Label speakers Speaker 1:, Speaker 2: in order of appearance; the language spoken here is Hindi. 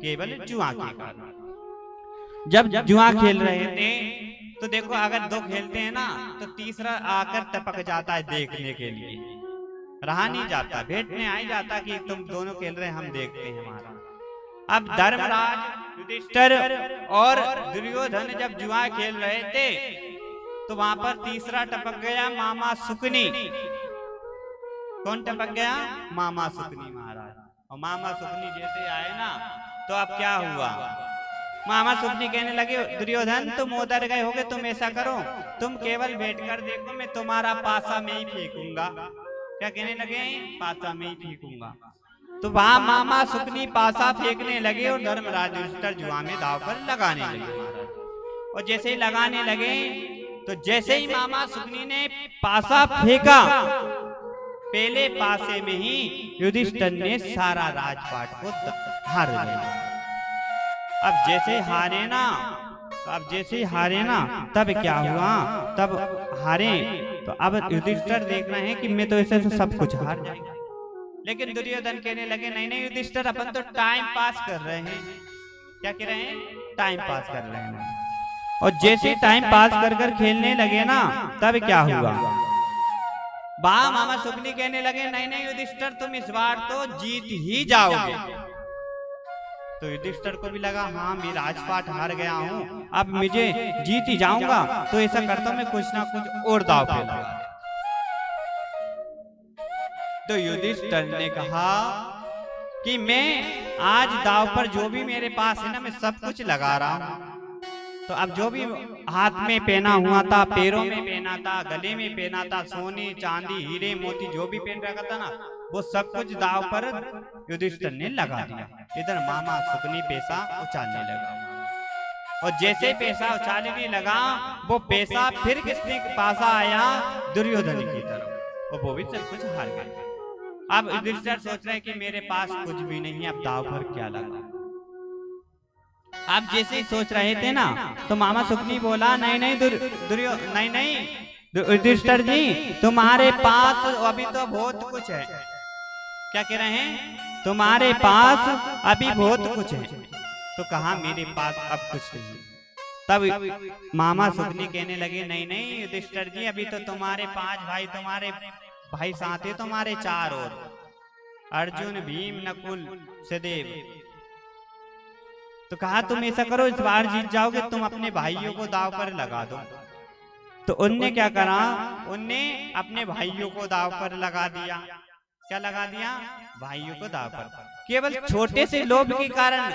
Speaker 1: केवल जुआ के कारण। जब जुआ खेल रहे थे तो देखो, अगर दो खेलते हैं ना तो तीसरा आकर टपक जाता है देखने के लिए, रहा नहीं जाता, भेंटने आ ही जाता कि तुम दोनों खेल रहे हैं, हम देखते हैं हमारा। अब धर्मराज युधिष्ठिर और दुर्योधन जब जुआ खेल रहे थे तो वहां पर तीसरा टपक गया, मामा सुकनी। कौन टपक गया? मामा सुकनी महाराज। और मामा सुकनी जैसे आए ना तो अब क्या हुआ, मामा सुकनी कहने लगे, दुर्योधन तुम उधर गए होगे, तुम ऐसा करो, तुम केवल बैठ कर देखो, मैं तुम्हारा पासा में ही फेंकूंगा। क्या कहने लगे? पासा में ही फेंकूंगा। तो वहां मामा सुकनी पासा फेंकने लगे और धर्मराज युधिष्ठिर जुआ में दांव पर लगाने लगे महाराज। और जैसे ही लगाने लगे तो जैसे ही मामा सुकनी ने पासा फेंका, पहले पासे में ही युधिष्ठिर ने सारा राजपाट को हार लिया। अब जैसे हारे ना, तब क्या हुआ, तब हारे तो अब युधिष्ठिर देख रहे हैं कि मैं तो ऐसे तो सब कुछ हार जाएगा। लेकिन दुर्योधन कहने लगे, नहीं नहीं युधिष्ठिर, अपन तो टाइम पास कर रहे हैं। क्या कह रहे हैं? टाइम पास कर रहे हैं। और जैसे टाइम पास कर कर खेलने लगे ना, तब क्या हुआ, बा मामा सुकनी कहने लगे, नहीं नहीं युधिष्ठिर, तुम इस बार तो जीत ही जाओगे। तो युधिष्ठिर को भी लगा, हाँ मैं राजपाट हार गया हूँ, अब मुझे जीत ही जाऊंगा, तो ऐसा करता हूं मैं कुछ ना कुछ और दांव पे लगा। तो युधिष्ठिर ने कहा कि मैं आज दांव पर जो भी मेरे पास है ना, मैं सब कुछ लगा रहा हूं। तो अब जो भी हाथ में पहना हुआ था, पैरों में पहना था, गले में पहना था, सोने चांदी हीरे मोती जो भी पहन रखा था ना, वो सब कुछ दांव पर युधिष्ठिर ने लगा दिया। इधर मामा सुकनी पैसा उछालने लगा, और जैसे पैसा उछालने लगा, वो पैसा फिर किसने पासा आया? दुर्योधन की तरफ, और वो भी सब कुछ हार गया। अब युधिष्ठिर सोच रहे हैं कि मेरे पास कुछ भी नहीं है, अब दांव पर क्या लगा। आप जैसे ही सोच रहे थे ना, तो मामा सुकनी बोला, नहीं नहीं नहीं युधिष्ठिर जी, तुम्हारे पास अभी तो बहुत कुछ है। क्या कह रहे हैं? तुम्हारे पास अभी बहुत कुछ है। तो कहा मेरे पास अब कुछ नहीं। तब मामा सुकनी कहने लगे, नहीं नहीं युधिष्ठिर जी, अभी तो तुम्हारे 5 भाई, तुम्हारे भाई साथ है तुम्हारे 4 और, अर्जुन भीम नकुल सहदेव। तो कहा तुम ऐसा करो, इस बार जीत जाओगे, तुम अपने भाइयों को दांव पर लगा दो। तो उनने क्या करा, उनने अपने भाइयों को दांव पर लगा दिया। क्या लगा दिया? भाइयों को दांव पर। केवल छोटे से लोभ के कारण